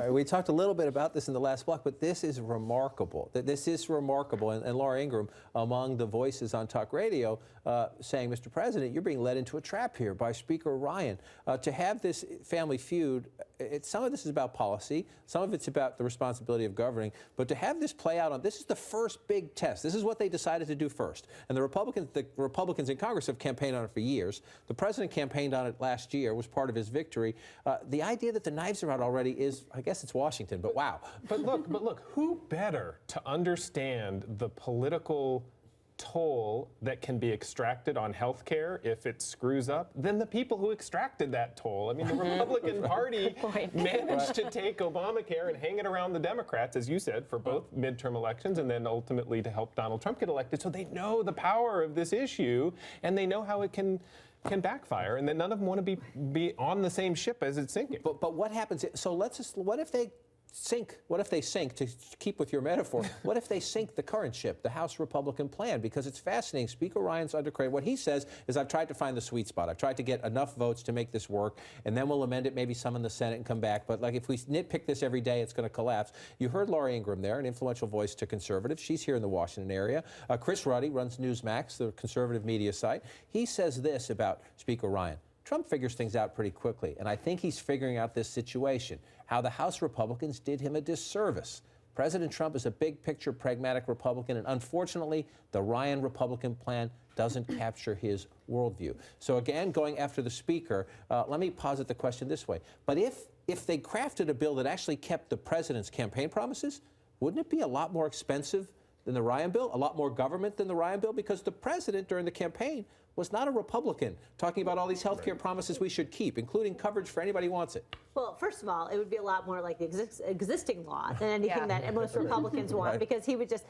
We talked a little bit about this in the last block, but this is remarkable. This is remarkable. And Laura Ingraham, among the voices on talk radio, saying, Mr. President, you're being led into a trap here by Speaker Ryan. To have this family feud, some of this is about policy, some of it's about the responsibility of governing, but to have this play out on, this is the first big test. This is what they decided to do first. And the Republicans in Congress have campaigned on it for years. The president campaigned on it last year, was part of his victory. The idea that the knives are out already is, I guess it's Washington, but wow. But look, who better to understand the political toll that can be extracted on health care if it screws up than the people who extracted that toll. I mean, the Republican Party managed to take Obamacare and hang it around the Democrats, as you said, for both midterm elections and then ultimately to help Donald Trump get elected. So they know the power of this issue and they know how it can backfire, and that none of them want to be on the same ship as it's sinking. But what happens? So what if they sink? What if they sink, to keep with your metaphor, what if they sink the current ship, the House Republican plan? Because it's fascinating. Speaker Ryan's under credit. What he says is, I've tried to find the sweet spot. I've tried to get enough votes to make this work, and then we'll amend it, maybe some in the Senate and come back. But like, if we nitpick this every day, it's going to collapse. You heard Laura Ingraham there, an influential voice to conservatives. She's here in the Washington area. Chris Ruddy runs Newsmax, the conservative media site. He says this about Speaker Ryan. Trump figures things out pretty quickly, and I think he's figuring out this situation, how the House Republicans did him a disservice. President Trump is a big-picture, pragmatic Republican, and unfortunately, the Ryan Republican plan doesn't capture his worldview. So again, going after the Speaker, let me posit the question this way. But if they crafted a bill that actually kept the president's campaign promises, wouldn't it be a lot more expensive than the Ryan bill, a lot more government than the Ryan bill? Because the president, during the campaign, was not a Republican, talking about all these health care promises we should keep, including coverage for anybody who wants it. Well, first of all, it would be a lot more like the existing law than anything that most Republicans want, because he would just,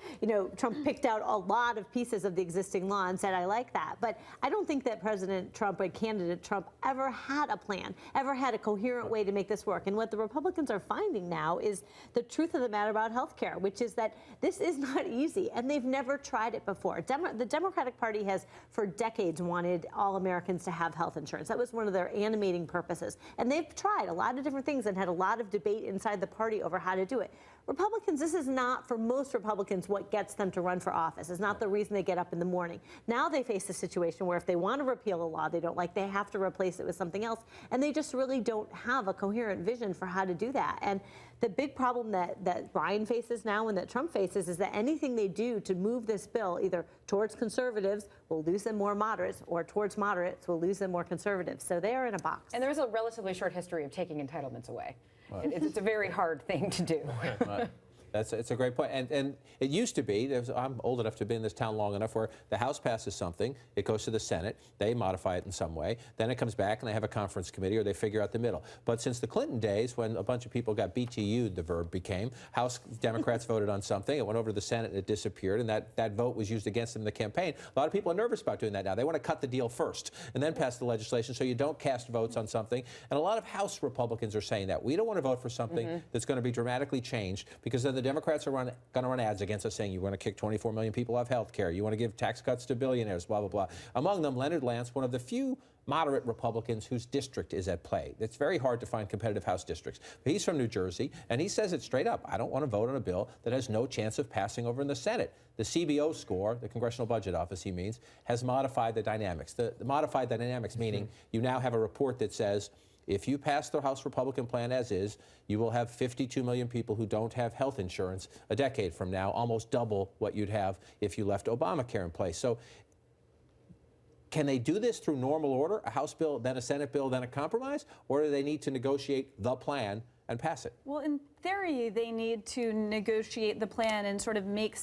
Trump picked out a lot of pieces of the existing law and said, I like that. But I don't think that President Trump or candidate Trump ever had a plan, ever had a coherent way to make this work. And what the Republicans are finding now is the truth of the matter about health care, which is that this is not easy, and they've never tried it before. The Democratic Party has, for decades, wanted all Americans to have health insurance. That was one of their animating purposes. And they've tried a lot of different things and had a lot of debate inside the party over how to do it. Republicans, this is not, for most Republicans, what gets them to run for office. It's not the reason they get up in the morning. Now they face a situation where if they want to repeal a law they don't like, they have to replace it with something else. And they just really don't have a coherent vision for how to do that. And the big problem that Ryan faces now and that Trump faces is that anything they do to move this bill either towards conservatives will lose them more moderates, or towards moderates will lose them more conservatives. So they are in a box. And there's a relatively short history of taking entitlements away. Right. It's a very hard thing to do. Right. It's a great point. And it used to be, I'm old enough to be in this town long enough, where the House passes something, it goes to the Senate, they modify it in some way, then it comes back and they have a conference committee or they figure out the middle. But since the Clinton days, when a bunch of people got BTU'd, the verb became, House Democrats voted on something, it went over to the Senate and it disappeared, and that vote was used against them in the campaign. A lot of people are nervous about doing that now. They want to cut the deal first and then pass the legislation so you don't cast votes on something. And a lot of House Republicans are saying that. We don't want to vote for something that's going to be dramatically changed, because then the Democrats are going to run ads against us saying you want to kick 24 million people off health care, you want to give tax cuts to billionaires, blah, blah, blah. Among them, Leonard Lance, one of the few moderate Republicans whose district is at play. It's very hard to find competitive House districts. But he's from New Jersey, and he says it straight up. I don't want to vote on a bill that has no chance of passing over in the Senate. The CBO score, the Congressional Budget Office, he means, has modified the dynamics. The modified dynamics meaning you now have a report that says, if you pass the House Republican plan as is, you will have 52 million people who don't have health insurance a decade from now, almost double what you'd have if you left Obamacare in place. So can they do this through normal order, a House bill, then a Senate bill, then a compromise, or do they need to negotiate the plan and pass it? Well, in theory, they need to negotiate the plan and sort of make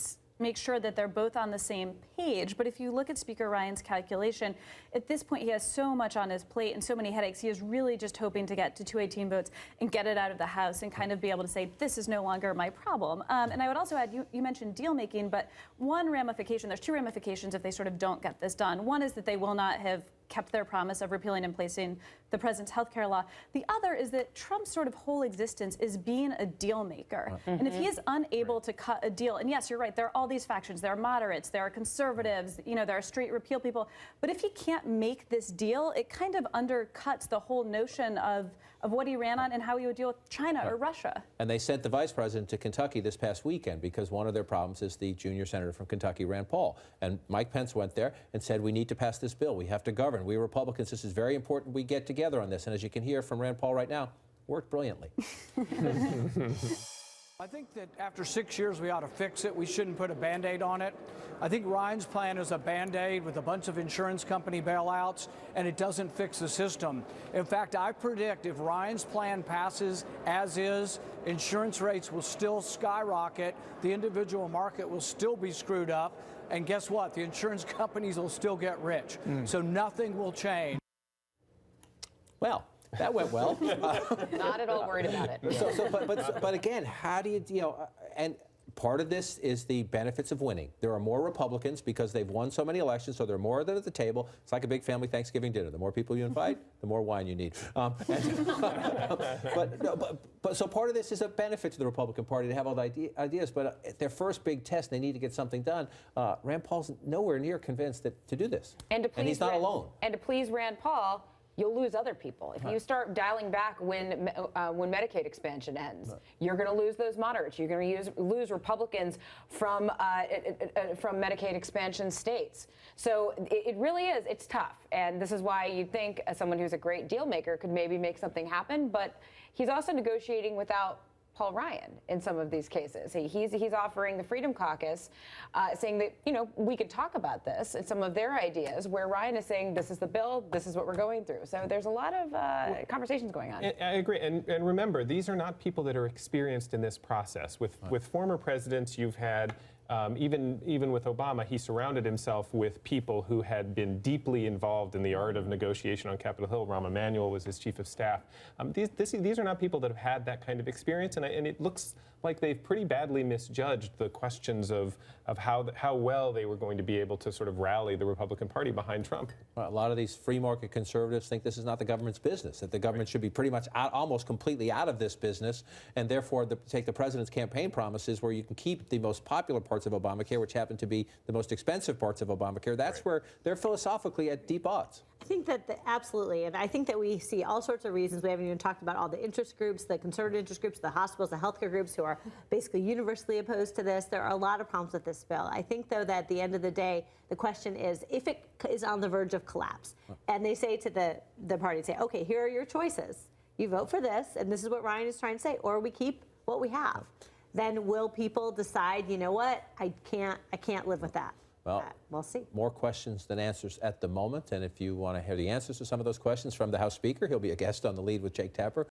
sure that they're both on the same page. But if you look at Speaker Ryan's calculation, at this point he has so much on his plate and so many headaches. He is really just hoping to get to 218 votes and get it out of the House and kind of be able to say, this is no longer my problem. And I would also add, you mentioned deal making, but one ramification, there's two ramifications if they sort of don't get this done. One is that they will not have kept their promise of repealing and placing the president's health care law. The other is that Trump's sort of whole existence is being a deal maker. And if he is unable to cut a deal, and yes, you're right, there are all these factions. There are moderates, there are conservatives, there are straight repeal people. But if he can't make this deal, it kind of undercuts the whole notion of what he ran on and how he would deal with China or Russia. And they sent the vice president to Kentucky this past weekend because one of their problems is the junior senator from Kentucky, Rand Paul. And Mike Pence went there and said, we need to pass this bill. We have to govern. We Republicans, this is very important we get together on this. And as you can hear from Rand Paul right now, worked brilliantly. I think that after 6 years, we ought to fix it. We shouldn't put a Band-Aid on it. I think Ryan's plan is a Band-Aid with a bunch of insurance company bailouts, and it doesn't fix the system. In fact, I predict if Ryan's plan passes as is, insurance rates will still skyrocket, the individual market will still be screwed up, and guess what? The insurance companies will still get rich. So nothing will change. Well, that went well. Not at all worried about it. But again, how do you, and part of this is the benefits of winning. There are more Republicans because they've won so many elections, so there are more of them at the table. It's like a big family Thanksgiving dinner. The more people you invite, the more wine you need. But so part of this is a benefit to the Republican Party to have all the ideas, but at their first big test, they need to get something done. Rand Paul's nowhere near convinced to do this. And he's not alone. And to please Rand Paul, you'll lose other people. If you start dialing back when Medicaid expansion ends, you're going to lose those moderates. You're going to lose Republicans from Medicaid expansion states. So it really is. It's tough. And this is why you'd think someone who's a great deal maker could maybe make something happen. But he's also negotiating without Paul Ryan in some of these cases. He's offering the Freedom Caucus, saying that, we could talk about this and some of their ideas, where Ryan is saying this is the bill, this is what we're going through. So there's a lot of conversations going on. I agree. And remember, these are not people that are experienced in this process. With former presidents, you've had even with Obama, he surrounded himself with people who had been deeply involved in the art of negotiation on Capitol Hill. Rahm Emanuel was his chief of staff. These are not people that have had that kind of experience, and it looks like they've pretty badly misjudged the questions of how well they were going to be able to sort of rally the Republican Party behind Trump. A lot of these free market conservatives think this is not the government's business, that the government should be pretty much almost completely out of this business, and therefore take the president's campaign promises where you can keep the most popular parts of Obamacare, which happen to be the most expensive parts of Obamacare. That's where they're philosophically at deep odds. I think that absolutely, and I think that we see all sorts of reasons. We haven't even talked about all the interest groups, the conservative interest groups, the hospitals, the healthcare groups who are basically universally opposed to this. There are a lot of problems with this bill. I think, though, that at the end of the day, the question is if it is on the verge of collapse, and they say to the party, say, okay, here are your choices. You vote for this, and this is what Ryan is trying to say, or we keep what we have. Then will people decide, you know what, I can't live with that? Well, we'll see. More questions than answers at the moment. And if you want to hear the answers to some of those questions from the House Speaker, he'll be a guest on The Lead with Jake Tapper